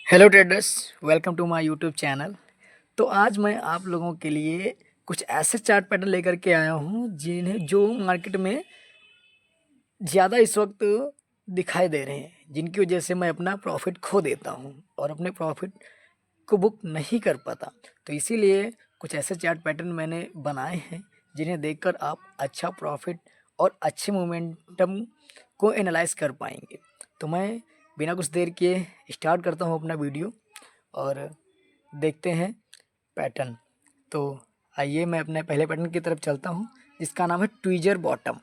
Hello traders, welcome to my YouTube channel. तो आज मैं आप लोगों के लिए कुछ ऐसे चार्ट पैटर्न लेकर के आया हूं जिन्हें जो मार्केट में ज़्यादा इस वक्त दिखाई दे रहे हैं, जिनकी वजह से मैं अपना प्रॉफिट खो देता हूं और अपने प्रॉफिट को बुक नहीं कर पाता। तो इसीलिए कुछ ऐसे चार्ट पैटर्न मैंने बनाए हैं जिन्हें देखकर आप अच्छा प्रॉफिट और अच्छे मोमेंटम को एनालाइज कर पाएंगे। तो मैं बिना कुछ देर किए स्टार्ट करता हूँ अपना वीडियो और देखते हैं पैटर्न। तो आइए मैं अपने पहले पैटर्न की तरफ चलता हूँ जिसका नाम है ट्वीजर बॉटम।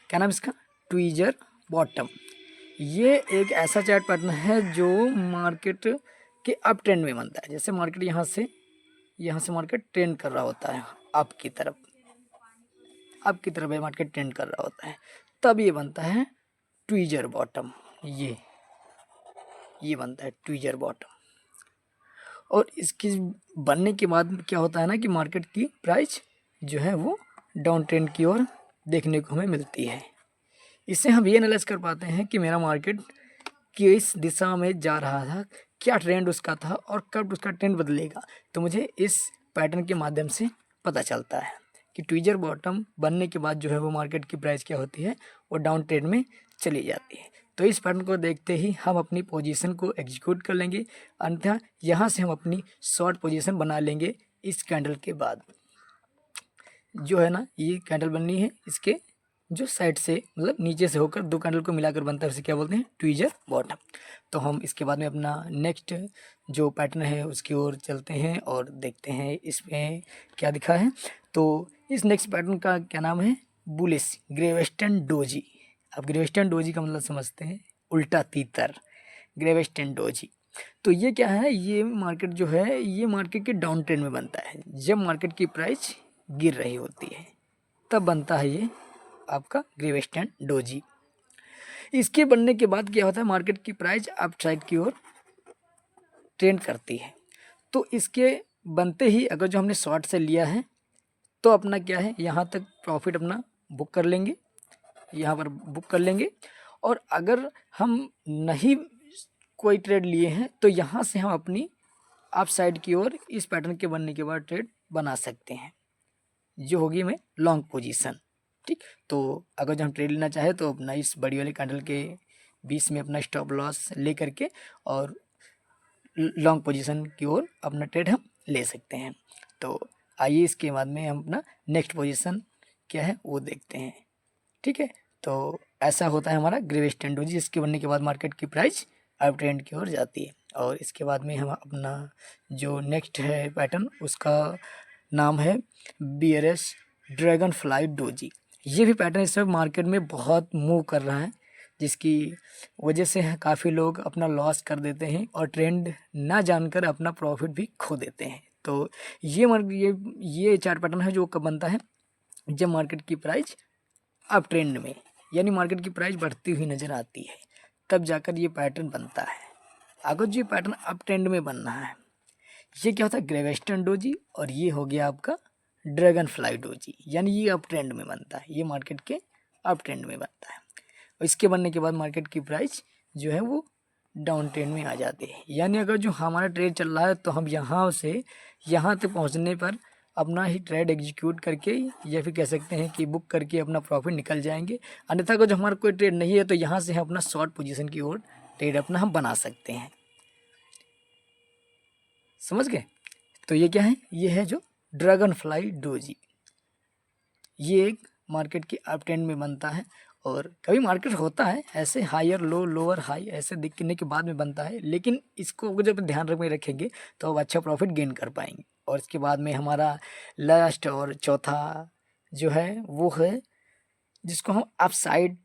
क्या नाम इसका? Tweezer bottom. ये एक ऐसा चार्ट पैटर्न है जो मार्केट के अप ट्रेंड में बनता है। जैसे मार्केट यहाँ से मार्केट ट्रेंड कर रहा होता है अप की तरफ मार्केट ट्रेंड कर रहा होता है, तब ये बनता है ट्वीजर बॉटम। ये बनता है ट्वीजर बॉटम। और इसकी बनने के बाद क्या होता है ना कि मार्केट की प्राइस जो है वो डाउन ट्रेंड की ओर देखने को हमें मिलती है। इससे हम ये एनालाइज कर पाते हैं कि मेरा मार्केट किस दिशा में जा रहा था, क्या ट्रेंड उसका था और कब उसका ट्रेंड बदलेगा। तो मुझे इस पैटर्न के माध्यम से पता चलता है कि ट्वीजर बॉटम बनने के बाद जो है वो मार्केट की प्राइस क्या होती है, वो डाउन ट्रेंड में चली जाती है। तो इस पैटर्न को देखते ही हम अपनी पोजीशन को एग्जीक्यूट कर लेंगे, अन्यथा यहाँ से हम अपनी शॉर्ट पोजीशन बना लेंगे। इस कैंडल के बाद जो है ना, ये कैंडल बननी है, इसके जो साइड से मतलब नीचे से होकर दो कैंडल को मिलाकर बनता है, उसे क्या बोलते हैं? Tweezer bottom. तो हम इसके बाद में अपना नेक्स्ट जो पैटर्न है उसकी ओर चलते हैं और देखते हैं इसमें क्या दिखा है। तो इस नेक्स्ट पैटर्न का क्या नाम है? Bullish gravestone doji. अब ग्रेवेस्टन डोजी का मतलब समझते हैं, उल्टा तीतर, ग्रेवेस्टन डोजी। तो ये क्या है? ये मार्केट जो है ये मार्केट के डाउन ट्रेंड में बनता है। जब मार्केट की प्राइस गिर रही होती है तब बनता है ये आपका ग्रेवेस्टन डोजी। इसके बनने के बाद क्या होता है? मार्केट की प्राइस अप साइड की ओर ट्रेंड करती है। तो इसके बनते ही अगर जो हमने शॉर्ट से लिया है तो अपना क्या है, यहाँ तक प्रॉफिट अपना बुक कर लेंगे, यहाँ पर बुक कर लेंगे। और अगर हम नहीं कोई ट्रेड लिए हैं तो यहाँ से हम अपनी अप साइड की ओर इस पैटर्न के बनने के बाद ट्रेड बना सकते हैं, जो होगी में लॉन्ग पोजीशन। ठीक, तो अगर जो हम ट्रेड लेना चाहे तो अपना इस बड़ी वाले कैंडल के बीच में अपना स्टॉप लॉस ले करके और लॉन्ग पोजीशन की ओर अपना ट्रेड हम ले सकते हैं। तो आइए इसके बाद में हम अपना नेक्स्ट पोजीशन क्या है वो देखते हैं। ठीक है, तो ऐसा होता है हमारा ग्रेवेस्टन डोजी, जिसके बनने के बाद मार्केट की प्राइस अप ट्रेंड की ओर जाती है। और इसके बाद में हम अपना जो नेक्स्ट है पैटर्न उसका नाम है BRS ड्रैगन फ्लाई डोजी। ये भी पैटर्न इस समय मार्केट में बहुत मूव कर रहा है, जिसकी वजह से काफ़ी लोग अपना लॉस कर देते हैं और ट्रेंड ना जानकर अपना प्रॉफिट भी खो देते हैं। तो ये चार्ट पैटर्न है जो कब बनता है? जब मार्केट की प्राइस अप ट्रेंड में, यानी मार्केट की प्राइस बढ़ती हुई नज़र आती है, तब जाकर ये पैटर्न बनता है। अगर जो पैटर्न अप ट्रेंड में बनना है, ये क्या होता है? ग्रेवेस्टन डोजी। और ये हो गया आपका ड्रैगन फ्लाई डोजी, यानी ये अप ट्रेंड में बनता है, ये मार्केट के अप ट्रेंड में बनता है। और इसके बनने के बाद मार्केट की प्राइस जो है वो डाउन ट्रेंड में आ जाती है। यानी अगर जो हमारा ट्रेड चल रहा है तो हम यहाँ से यहाँ तक पहुँचने पर अपना ही ट्रेड एग्जीक्यूट करके या फिर कह सकते हैं कि बुक करके अपना प्रॉफिट निकल जाएंगे। अन्यथा अगर जो हमारा कोई ट्रेड नहीं है तो यहाँ से हम अपना शॉर्ट पोजीशन की ओर ट्रेड अपना हम बना सकते हैं। समझ गए? तो ये क्या है? ये है जो ड्रैगन फ्लाई डोजी। ये एक मार्केट की अप ट्रेंड में बनता है। और कभी मार्केट होता है ऐसे हायर लो लोअर हाई ऐसे दिखने के बाद में बनता है, लेकिन इसको अगर जब ध्यान में रखेंगे तो अब अच्छा प्रॉफिट गेन कर पाएंगे। और इसके बाद में हमारा लास्ट और चौथा जो है वो है जिसको हम अप साइड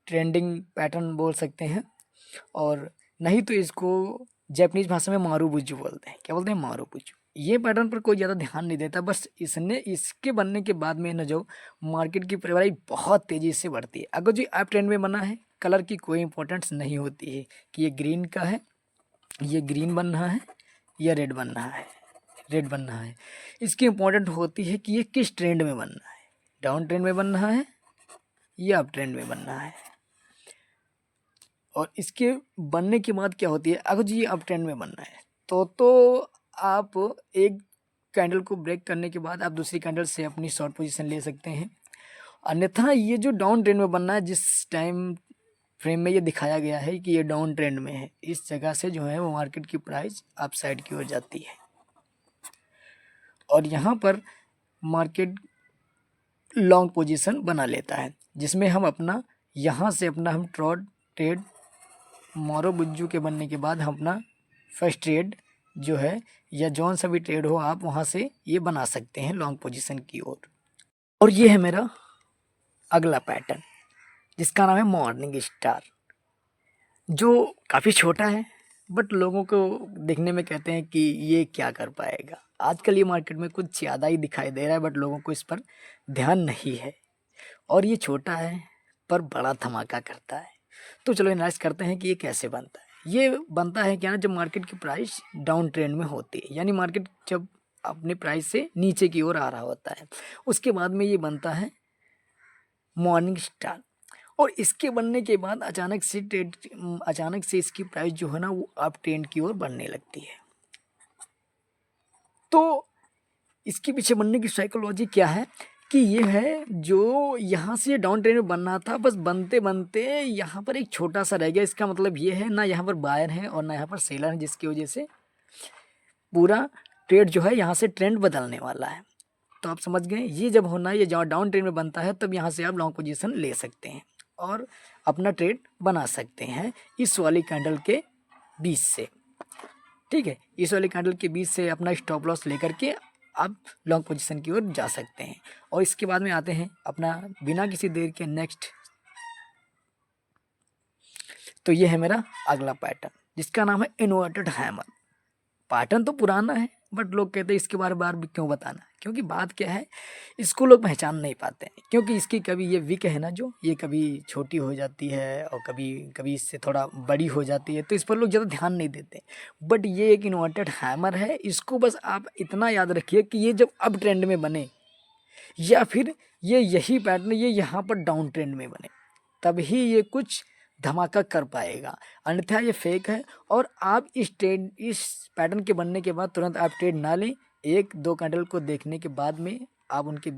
ट्रेंडिंग पैटर्न बोल सकते हैं, और नहीं तो इसको जापानीज भाषा में मारूबुजू बोलते हैं। क्या बोलते हैं? मारूबुजू। ये पैटर्न पर कोई ज़्यादा ध्यान नहीं देता, बस इसके बनने के बाद में न जो मार्केट की प्राइस बहुत तेज़ी से बढ़ती है। अगर जो अप ट्रेंड में बना है, कलर की कोई इंपॉर्टेंस नहीं होती है कि ये ग्रीन का है, ये ग्रीन बन रहा है या रेड बन रहा है, रेड बन रहा है। इसकी इंपॉर्टेंट होती है कि ये किस ट्रेंड में बन रहा है, डाउन ट्रेंड में बन रहा है या अप ट्रेंड में बन रहा है। और इसके बनने के बाद क्या होती है, अगर जी अप ट्रेंड में बनना है तो आप एक कैंडल को ब्रेक करने के बाद आप दूसरी कैंडल से अपनी शॉर्ट पोजीशन ले सकते हैं। अन्यथा ये जो डाउन ट्रेंड में बनना है, जिस टाइम फ्रेम में ये दिखाया गया है कि ये डाउन ट्रेंड में है, इस जगह से जो है वो मार्केट की प्राइस अप साइड की ओर जाती है और यहाँ पर मार्केट लॉन्ग पोजीशन बना लेता है, जिसमें हम अपना यहाँ से अपना हम ट्रेड मारो बुज्जू के बनने के बाद हम अपना फर्स्ट ट्रेड जो है या जौन सा भी ट्रेड हो आप वहाँ से ये बना सकते हैं लॉन्ग पोजीशन की ओर। और ये है मेरा अगला पैटर्न जिसका नाम है मॉर्निंग स्टार, जो काफ़ी छोटा है बट लोगों को देखने में कहते हैं कि ये क्या कर पाएगा। आजकल ये मार्केट में कुछ ज़्यादा ही दिखाई दे रहा है बट लोगों को इस पर ध्यान नहीं है और ये छोटा है पर बड़ा धमाका करता है। तो चलो एनालाइज करते हैं कि ये कैसे बनता है। ये बनता है क्या ना, जब मार्केट की प्राइस डाउन ट्रेंड में होती है, यानी मार्केट जब अपने प्राइस से नीचे की ओर आ रहा होता है, उसके बाद में ये बनता है मॉर्निंग स्टार। और इसके बनने के बाद अचानक से इसकी प्राइस जो है ना वो अप ट्रेंड की ओर बढ़ने लगती है। तो इसके पीछे बनने की साइकोलॉजी क्या है कि ये है, जो यहाँ से डाउन ट्रेंड में बनना था, बस बनते बनते यहाँ पर एक छोटा सा रह गया। इसका मतलब ये है ना यहाँ पर बायर है और ना यहाँ पर सेलर है, जिसकी वजह से पूरा ट्रेड जो है यहाँ से ट्रेंड बदलने वाला है। तो आप समझ गए, ये जब होना है, ये जहाँ डाउन ट्रेंड में बनता है तब यहाँ से आप लॉन्ग पोजीशन ले सकते हैं और अपना ट्रेड बना सकते हैं इस वाली कैंडल के बीच से। ठीक है, इस वाली कैंडल के बीच से अपना स्टॉप लॉस लेकर के आप लॉन्ग पोजीशन की ओर जा सकते हैं। और इसके बाद में आते हैं अपना बिना किसी देर के नेक्स्ट। तो ये है मेरा अगला पैटर्न जिसका नाम है इन्वर्टेड हैमर। पैटर्न तो पुराना है बट लोग कहते हैं इसके बार बार भी क्यों बताना, क्योंकि बात क्या है, इसको लोग पहचान नहीं पाते हैं, क्योंकि इसकी कभी ये विक है ना, जो ये कभी छोटी हो जाती है और कभी कभी इससे थोड़ा बड़ी हो जाती है, तो इस पर लोग ज़्यादा ध्यान नहीं देते। बट ये एक इन्वर्टेड हैमर है, इसको बस आप इतना याद रखिए कि ये जब अप ट्रेंड में बने या फिर ये यही पैटर्न ये यहाँ पर डाउन ट्रेंड में बने तभी ये कुछ धमाका कर पाएगा, अन्यथा ये फेक है। और आप इस पैटर्न के बनने के बाद तुरंत आप ट्रेड ना लें। एक दो कैंडल को देखने के बाद में आप उनके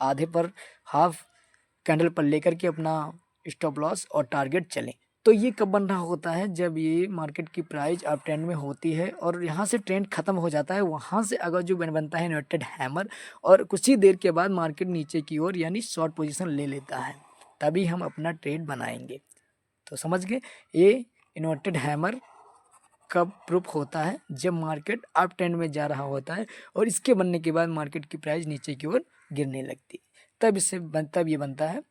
आधे पर हाफ कैंडल पर लेकर के अपना स्टॉप लॉस और टारगेट चलें। तो ये कब बन रहा होता है, जब ये मार्केट की प्राइस अप ट्रेंड में होती है और यहाँ से ट्रेंड खत्म हो जाता है, वहाँ से अगर जो बनता है इन्वर्टेड हैमर और कुछ ही देर के बाद मार्केट नीचे की ओर यानी शॉर्ट पोजीशन ले लेता है, तभी हम अपना ट्रेड बनाएंगे। तो समझ गए, ये इन्वर्टेड हैमर कब प्रूफ होता है, जब मार्केट अप ट्रेंड में जा रहा होता है और इसके बनने के बाद मार्केट की प्राइस नीचे की ओर गिरने लगती है, तब ये बनता है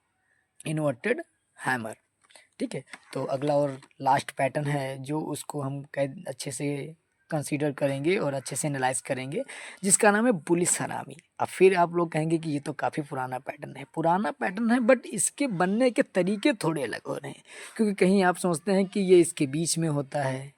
इन्वर्टेड हैमर। ठीक है, तो अगला और लास्ट पैटर्न है जो उसको हम अच्छे से कंसीडर करेंगे और अच्छे से एनालाइज करेंगे, जिसका नाम है बुलिश हरामी। अब फिर आप लोग कहेंगे कि ये तो काफ़ी पुराना पैटर्न है बट इसके बनने के तरीके थोड़े अलग हो रहे हैं, क्योंकि कहीं आप सोचते हैं कि ये इसके बीच में होता है,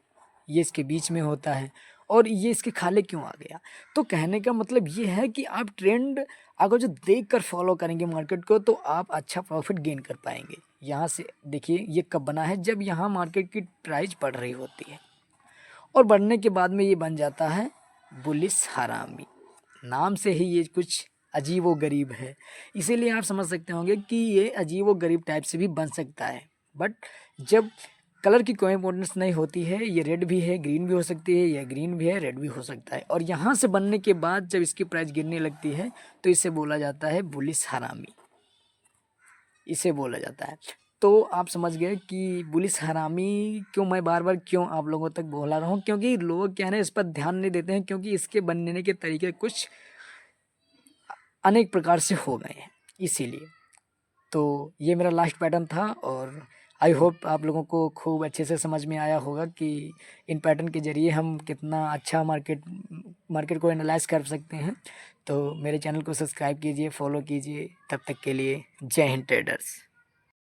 ये इसके बीच में होता है और ये इसके खाले क्यों आ गया। तो कहने का मतलब ये है कि आप ट्रेंड अगर जो देख कर फॉलो करेंगे मार्केट को तो आप अच्छा प्रॉफिट गेन कर पाएंगे। यहाँ से देखिए ये कब बना है, जब यहाँ मार्केट की प्राइस बढ़ रही होती है और बढ़ने के बाद में ये बन जाता है बुलिश हरामी। नाम से ही ये कुछ अजीब व गरीब है, इसीलिए आप समझ सकते होंगे कि ये अजीब व गरीब टाइप से भी बन सकता है। बट जब कलर की कोई इंपॉर्टेंस नहीं होती है, ये रेड भी है ग्रीन भी हो सकती है, या ग्रीन भी है रेड भी हो सकता है, और यहाँ से बनने के बाद जब इसकी प्राइस गिरने लगती है तो इसे बोला जाता है बुलिश हरामी, इसे बोला जाता है। तो आप समझ गए कि बुलिश हरामी क्यों मैं बार बार क्यों आप लोगों तक बोला रहा हूँ, क्योंकि लोग क्या है ना इस पर ध्यान नहीं देते हैं, क्योंकि इसके बनने के तरीके कुछ अनेक प्रकार से हो गए हैं इसीलिए। तो ये मेरा लास्ट पैटर्न था और आई होप आप लोगों को खूब अच्छे से समझ में आया होगा कि इन पैटर्न के ज़रिए हम कितना अच्छा मार्केट को एनालाइज कर सकते हैं। तो मेरे चैनल को सब्सक्राइब कीजिए, फॉलो कीजिए। तब तक के लिए जय हिंद ट्रेडर्स।